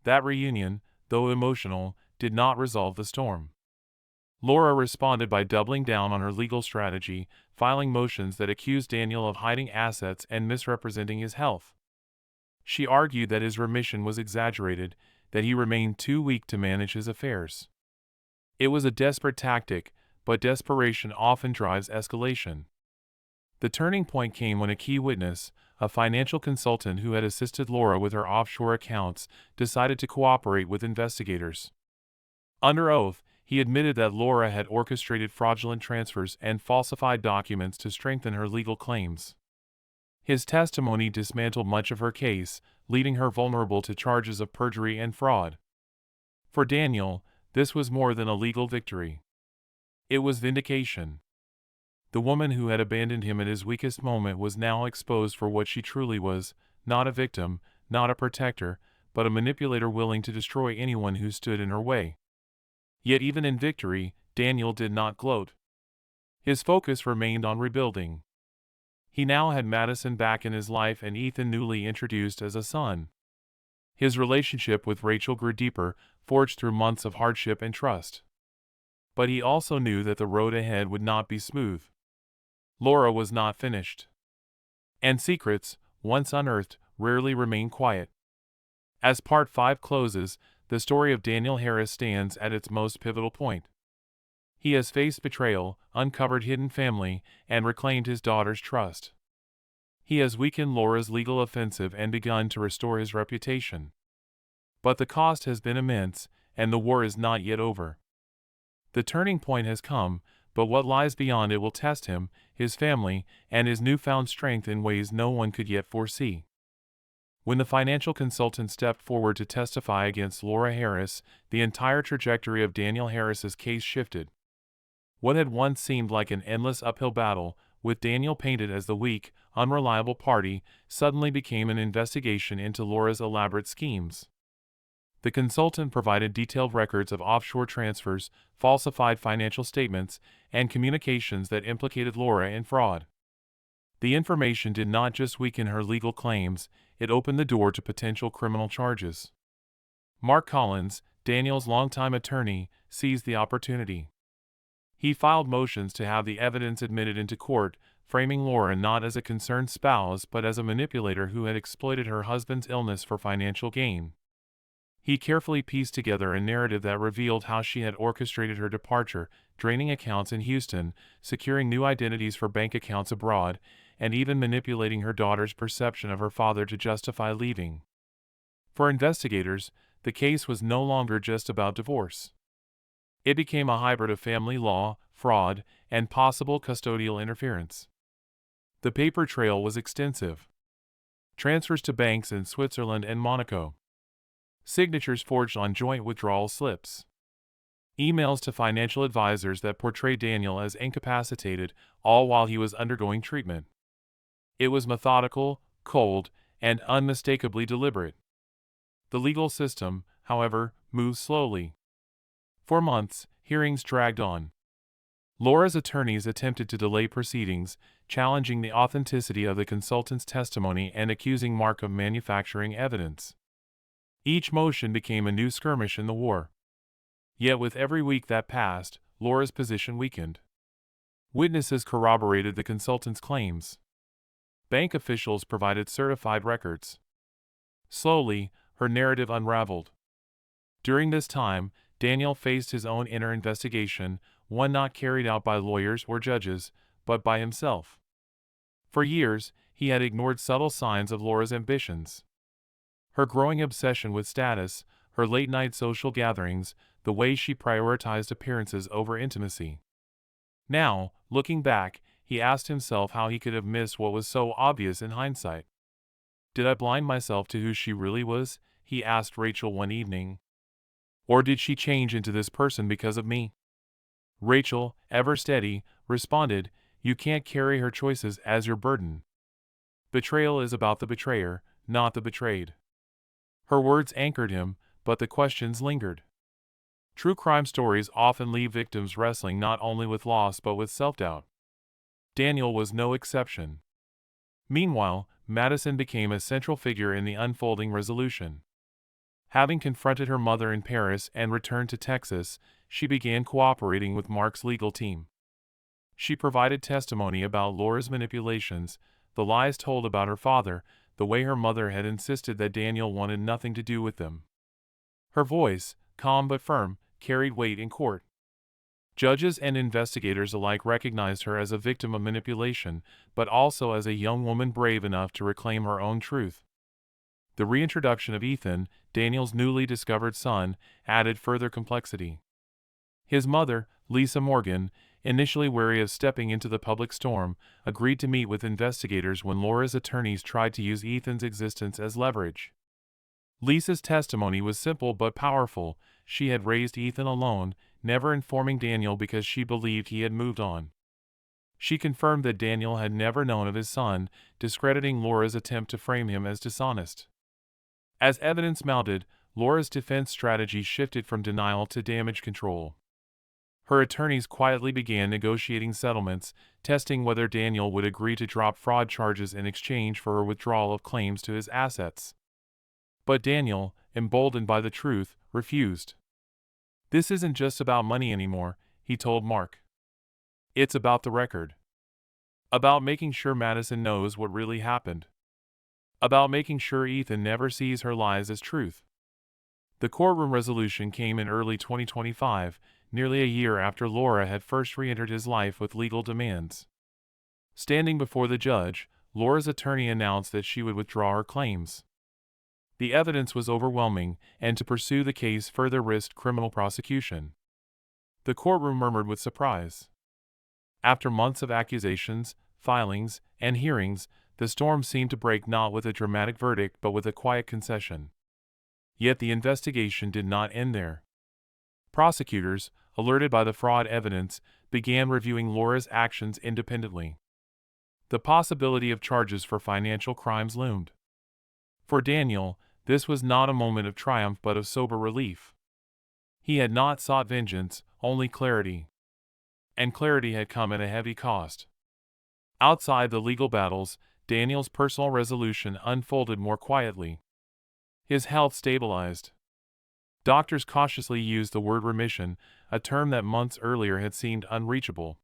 That reunion, though emotional, did not resolve the storm. Laura responded by doubling down on her legal strategy, filing motions that accused Daniel of hiding assets and misrepresenting his health. She argued that his remission was exaggerated, that he remained too weak to manage his affairs. It was a desperate tactic, but desperation often drives escalation. The turning point came when a key witness, a financial consultant who had assisted Laura with her offshore accounts, decided to cooperate with investigators. Under oath, he admitted that Laura had orchestrated fraudulent transfers and falsified documents to strengthen her legal claims. His testimony dismantled much of her case, leaving her vulnerable to charges of perjury and fraud. For Daniel, this was more than a legal victory. It was vindication. The woman who had abandoned him at his weakest moment was now exposed for what she truly was, not a victim, not a protector, but a manipulator willing to destroy anyone who stood in her way. Yet even in victory, Daniel did not gloat. His focus remained on rebuilding. He now had Madison back in his life and Ethan newly introduced as a son. His relationship with Rachel grew deeper, forged through months of hardship and trust. But he also knew that the road ahead would not be smooth. Laura was not finished. And secrets, once unearthed, rarely remain quiet. As Part 5 closes, the story of Daniel Harris stands at its most pivotal point. He has faced betrayal, uncovered hidden family, and reclaimed his daughter's trust. He has weakened Laura's legal offensive and begun to restore his reputation. But the cost has been immense, and the war is not yet over. The turning point has come, but what lies beyond it will test him, his family, and his newfound strength in ways no one could yet foresee. When the financial consultant stepped forward to testify against Laura Harris, the entire trajectory of Daniel Harris's case shifted. What had once seemed like an endless uphill battle, with Daniel painted as the weak, unreliable party, suddenly became an investigation into Laura's elaborate schemes. The consultant provided detailed records of offshore transfers, falsified financial statements, and communications that implicated Laura in fraud. The information did not just weaken her legal claims, it opened the door to potential criminal charges. Mark Collins, Daniel's longtime attorney, seized the opportunity. He filed motions to have the evidence admitted into court, framing Laura not as a concerned spouse but as a manipulator who had exploited her husband's illness for financial gain. He carefully pieced together a narrative that revealed how she had orchestrated her departure, draining accounts in Houston, securing new identities for bank accounts abroad, and even manipulating her daughter's perception of her father to justify leaving. For investigators, the case was no longer just about divorce. It became a hybrid of family law, fraud, and possible custodial interference. The paper trail was extensive. Transfers to banks in Switzerland and Monaco. Signatures forged on joint withdrawal slips. Emails to financial advisors that portrayed Daniel as incapacitated, all while he was undergoing treatment. It was methodical, cold, and unmistakably deliberate. The legal system, however, moved slowly. For months, hearings dragged on. Laura's attorneys attempted to delay proceedings, challenging the authenticity of the consultant's testimony and accusing Mark of manufacturing evidence. Each motion became a new skirmish in the war. Yet with every week that passed, Laura's position weakened. Witnesses corroborated the consultant's claims. Bank officials provided certified records. Slowly, her narrative unraveled. During this time, Daniel faced his own inner investigation, one not carried out by lawyers or judges, but by himself. For years, he had ignored subtle signs of Laura's ambitions. Her growing obsession with status, her late-night social gatherings, the way she prioritized appearances over intimacy. Now, looking back, he asked himself how he could have missed what was so obvious in hindsight. "Did I blind myself to who she really was?" he asked Rachel one evening. "Or did she change into this person because of me?" Rachel, ever steady, responded, "You can't carry her choices as your burden. Betrayal is about the betrayer, not the betrayed." Her words anchored him, but the questions lingered. True crime stories often leave victims wrestling not only with loss but with self-doubt. Daniel was no exception. Meanwhile, Madison became a central figure in the unfolding resolution. Having confronted her mother in Paris and returned to Texas, she began cooperating with Mark's legal team. She provided testimony about Laura's manipulations, the lies told about her father, the way her mother had insisted that Daniel wanted nothing to do with them. Her voice, calm but firm, carried weight in court. Judges and investigators alike recognized her as a victim of manipulation, but also as a young woman brave enough to reclaim her own truth. The reintroduction of Ethan, Daniel's newly discovered son, added further complexity. His mother, Lisa Morgan, initially wary of stepping into the public storm, agreed to meet with investigators when Laura's attorneys tried to use Ethan's existence as leverage. Lisa's testimony was simple but powerful. She had raised Ethan alone, never informing Daniel because she believed he had moved on. She confirmed that Daniel had never known of his son, discrediting Laura's attempt to frame him as dishonest. As evidence mounted, Laura's defense strategy shifted from denial to damage control. Her attorneys quietly began negotiating settlements, testing whether Daniel would agree to drop fraud charges in exchange for her withdrawal of claims to his assets. But Daniel, emboldened by the truth, refused. "This isn't just about money anymore," he told Mark. "It's about the record. About making sure Madison knows what really happened. About making sure Ethan never sees her lies as truth." The courtroom resolution came in early 2025, nearly a year after Laura had first re-entered his life with legal demands. Standing before the judge, Laura's attorney announced that she would withdraw her claims. The evidence was overwhelming, and to pursue the case further risked criminal prosecution. The courtroom murmured with surprise. After months of accusations, filings, and hearings, the storm seemed to break not with a dramatic verdict but with a quiet concession. Yet the investigation did not end there. Prosecutors, alerted by the fraud evidence, began reviewing Laura's actions independently. The possibility of charges for financial crimes loomed. For Daniel, this was not a moment of triumph but of sober relief. He had not sought vengeance, only clarity. And clarity had come at a heavy cost. Outside the legal battles, Daniel's personal resolution unfolded more quietly. His health stabilized. Doctors cautiously used the word remission, a term that months earlier had seemed unreachable.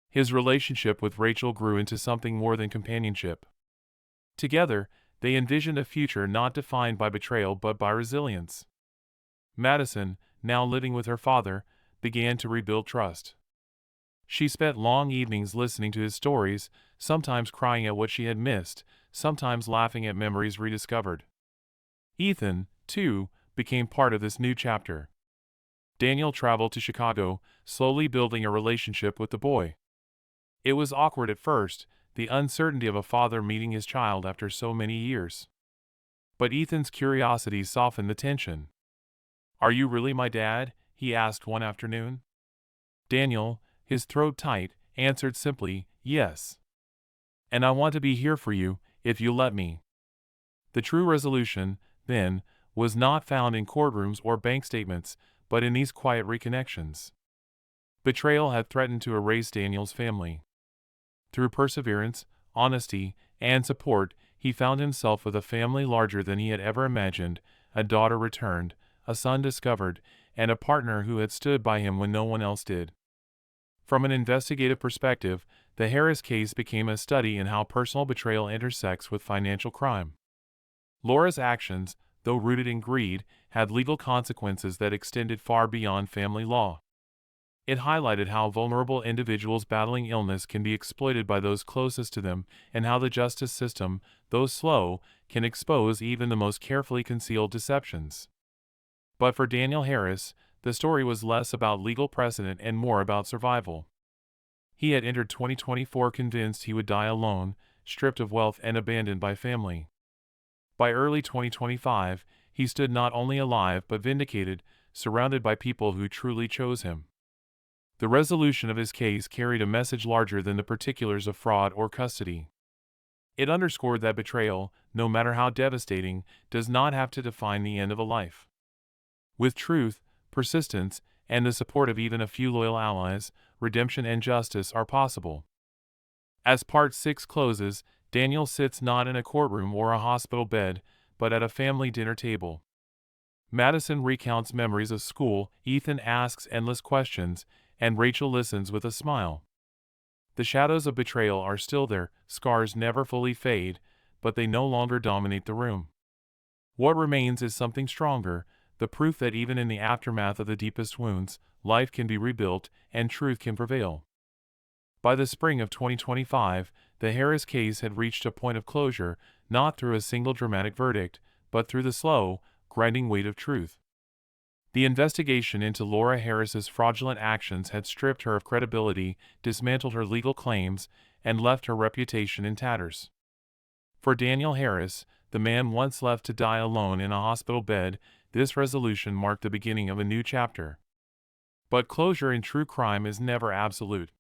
His relationship with Rachel grew into something more than companionship. Together, they envisioned a future not defined by betrayal but by resilience. Madison, now living with her father, began to rebuild trust. She spent long evenings listening to his stories, sometimes crying at what she had missed, sometimes laughing at memories rediscovered. Ethan, too, became part of this new chapter. Daniel traveled to Chicago, slowly building a relationship with the boy. It was awkward at first, the uncertainty of a father meeting his child after so many years. But Ethan's curiosity softened the tension. "Are you really my dad?" he asked one afternoon. Daniel, his throat tight, answered simply, "Yes. And I want to be here for you, if you let me." The true resolution, then, was not found in courtrooms or bank statements, but in these quiet reconnections. Betrayal had threatened to erase Daniel's family. Through perseverance, honesty, and support, he found himself with a family larger than he had ever imagined, a daughter returned, a son discovered, and a partner who had stood by him when no one else did. From an investigative perspective, the Harris case became a study in how personal betrayal intersects with financial crime. Laura's actions, though rooted in greed, had legal consequences that extended far beyond family law. It highlighted how vulnerable individuals battling illness can be exploited by those closest to them, and how the justice system, though slow, can expose even the most carefully concealed deceptions. But for Daniel Harris, the story was less about legal precedent and more about survival. He had entered 2024 convinced he would die alone, stripped of wealth and abandoned by family. By early 2025, he stood not only alive but vindicated, surrounded by people who truly chose him. The resolution of his case carried a message larger than the particulars of fraud or custody. It underscored that betrayal, no matter how devastating, does not have to define the end of a life. With truth, persistence, and the support of even a few loyal allies, redemption and justice are possible. As Part 6 closes, Daniel sits not in a courtroom or a hospital bed, but at a family dinner table. Madison recounts memories of school, Ethan asks endless questions, and Rachel listens with a smile. The shadows of betrayal are still there, scars never fully fade, but they no longer dominate the room. What remains is something stronger, the proof that even in the aftermath of the deepest wounds, life can be rebuilt and truth can prevail. By the spring of 2025, the Harris case had reached a point of closure, not through a single dramatic verdict, but through the slow, grinding weight of truth. The investigation into Laura Harris's fraudulent actions had stripped her of credibility, dismantled her legal claims, and left her reputation in tatters. For Daniel Harris, the man once left to die alone in a hospital bed, this resolution marked the beginning of a new chapter. But closure in true crime is never absolute.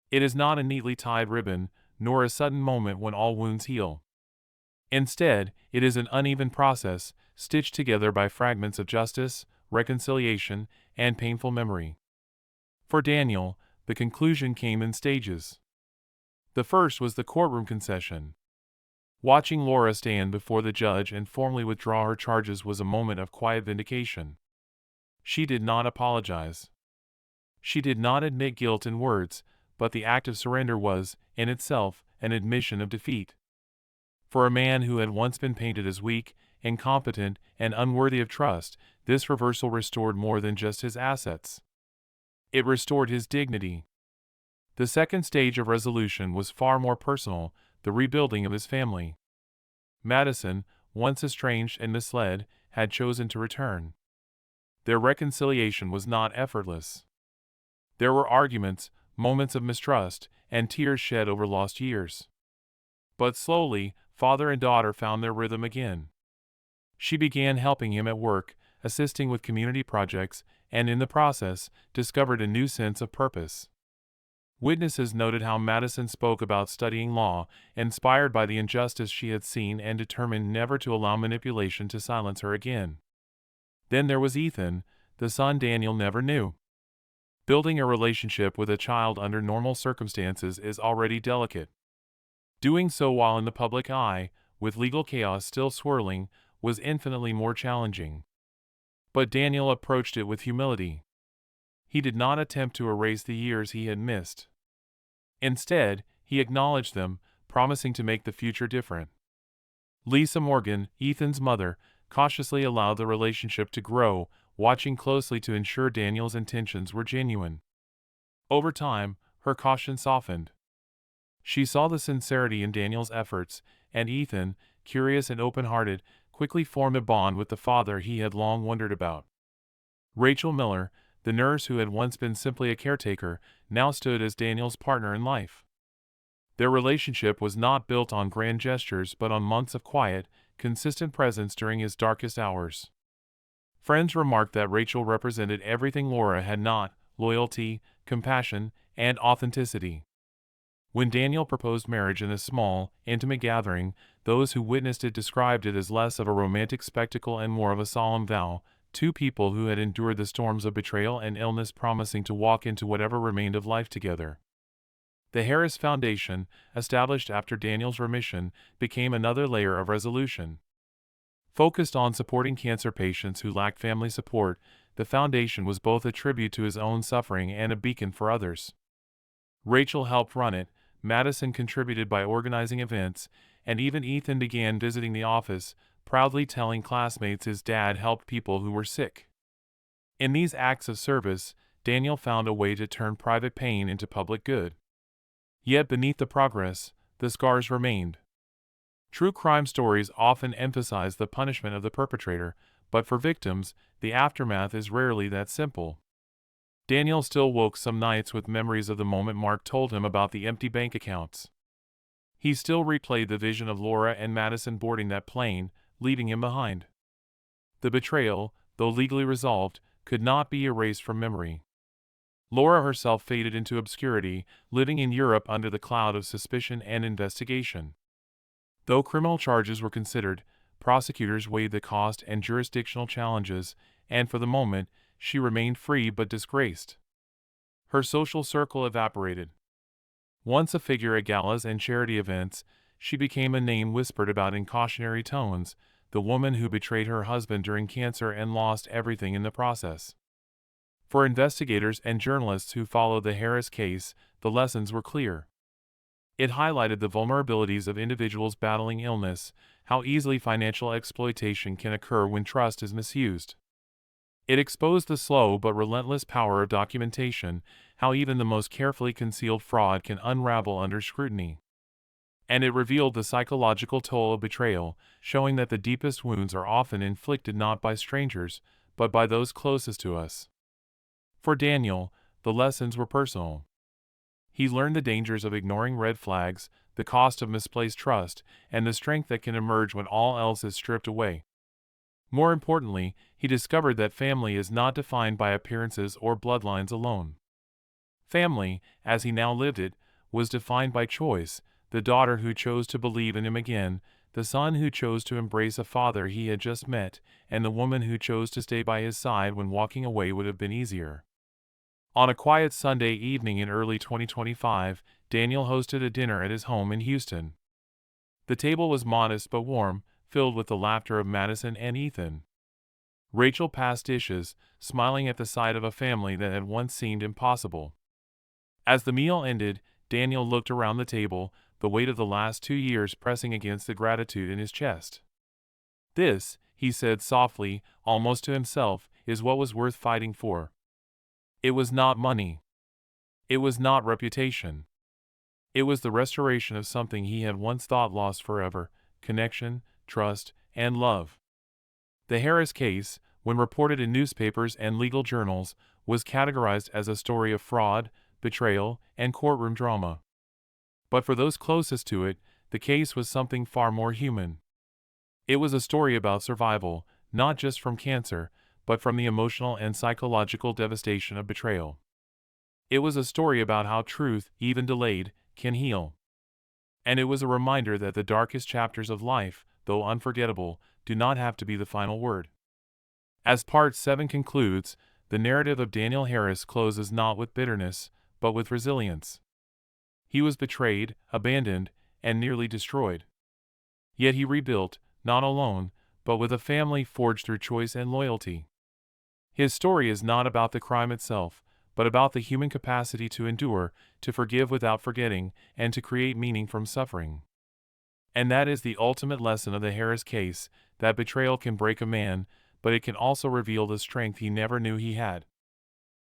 It is not a neatly tied ribbon, nor a sudden moment when all wounds heal. Instead, it is an uneven process, stitched together by fragments of justice, reconciliation, and painful memory. For Daniel, the conclusion came in stages. The first was the courtroom concession. Watching Laura stand before the judge and formally withdraw her charges was a moment of quiet vindication. She did not apologize. She did not admit guilt in words, but the act of surrender was, in itself, an admission of defeat. For a man who had once been painted as weak, incompetent, and unworthy of trust, this reversal restored more than just his assets. It restored his dignity. The second stage of resolution was far more personal, the rebuilding of his family. Madison, once estranged and misled, had chosen to return. Their reconciliation was not effortless. There were arguments, moments of mistrust, and tears shed over lost years. But slowly, father and daughter found their rhythm again. She began helping him at work, assisting with community projects, and in the process, discovered a new sense of purpose. Witnesses noted how Madison spoke about studying law, inspired by the injustice she had seen and determined never to allow manipulation to silence her again. Then there was Ethan, the son Daniel never knew. Building a relationship with a child under normal circumstances is already delicate. Doing so while in the public eye, with legal chaos still swirling, was infinitely more challenging. But Daniel approached it with humility. He did not attempt to erase the years he had missed. Instead, he acknowledged them, promising to make the future different. Lisa Morgan, Ethan's mother, cautiously allowed the relationship to grow, watching closely to ensure Daniel's intentions were genuine. Over time, her caution softened. She saw the sincerity in Daniel's efforts, and Ethan, curious and open-hearted, quickly formed a bond with the father he had long wondered about. Rachel Miller, the nurse who had once been simply a caretaker, now stood as Daniel's partner in life. Their relationship was not built on grand gestures but on months of quiet, consistent presence during his darkest hours. Friends remarked that Rachel represented everything Laura had not: loyalty, compassion, and authenticity. When Daniel proposed marriage in a small, intimate gathering, those who witnessed it described it as less of a romantic spectacle and more of a solemn vow, two people who had endured the storms of betrayal and illness promising to walk into whatever remained of life together. The Harris Foundation, established after Daniel's remission, became another layer of resolution. Focused on supporting cancer patients who lacked family support, the foundation was both a tribute to his own suffering and a beacon for others. Rachel helped run it, Madison contributed by organizing events, and even Ethan began visiting the office, proudly telling classmates his dad helped people who were sick. In these acts of service, Daniel found a way to turn private pain into public good. Yet beneath the progress, the scars remained. True crime stories often emphasize the punishment of the perpetrator, but for victims, the aftermath is rarely that simple. Daniel still woke some nights with memories of the moment Mark told him about the empty bank accounts. He still replayed the vision of Laura and Madison boarding that plane, leaving him behind. The betrayal, though legally resolved, could not be erased from memory. Laura herself faded into obscurity, living in Europe under the cloud of suspicion and investigation. Though criminal charges were considered, prosecutors weighed the cost and jurisdictional challenges, and for the moment, she remained free but disgraced. Her social circle evaporated. Once a figure at galas and charity events, she became a name whispered about in cautionary tones, the woman who betrayed her husband during cancer and lost everything in the process. For investigators and journalists who followed the Harris case, the lessons were clear. It highlighted the vulnerabilities of individuals battling illness, how easily financial exploitation can occur when trust is misused. It exposed the slow but relentless power of documentation, how even the most carefully concealed fraud can unravel under scrutiny. And it revealed the psychological toll of betrayal, showing that the deepest wounds are often inflicted not by strangers, but by those closest to us. For Daniel, the lessons were personal. He learned the dangers of ignoring red flags, the cost of misplaced trust, and the strength that can emerge when all else is stripped away. More importantly, he discovered that family is not defined by appearances or bloodlines alone. Family, as he now lived it, was defined by choice, the daughter who chose to believe in him again, the son who chose to embrace a father he had just met, and the woman who chose to stay by his side when walking away would have been easier. On a quiet Sunday evening in early 2025, Daniel hosted a dinner at his home in Houston. The table was modest but warm, filled with the laughter of Madison and Ethan. Rachel passed dishes, smiling at the sight of a family that had once seemed impossible. As the meal ended, Daniel looked around the table, the weight of the last 2 years pressing against the gratitude in his chest. "This," he said softly, almost to himself, "is what was worth fighting for." It was not money. It was not reputation. It was the restoration of something he had once thought lost forever: connection, trust, and love. The Harris case, when reported in newspapers and legal journals, was categorized as a story of fraud, betrayal, and courtroom drama. But for those closest to it, the case was something far more human. It was a story about survival, not just from cancer, but from the emotional and psychological devastation of betrayal. It was a story about how truth, even delayed, can heal. And it was a reminder that the darkest chapters of life, though unforgettable, do not have to be the final word. As Part 7 concludes, the narrative of Daniel Harris closes not with bitterness, but with resilience. He was betrayed, abandoned, and nearly destroyed. Yet he rebuilt, not alone, but with a family forged through choice and loyalty. His story is not about the crime itself, but about the human capacity to endure, to forgive without forgetting, and to create meaning from suffering. And that is the ultimate lesson of the Harris case, that betrayal can break a man, but it can also reveal the strength he never knew he had.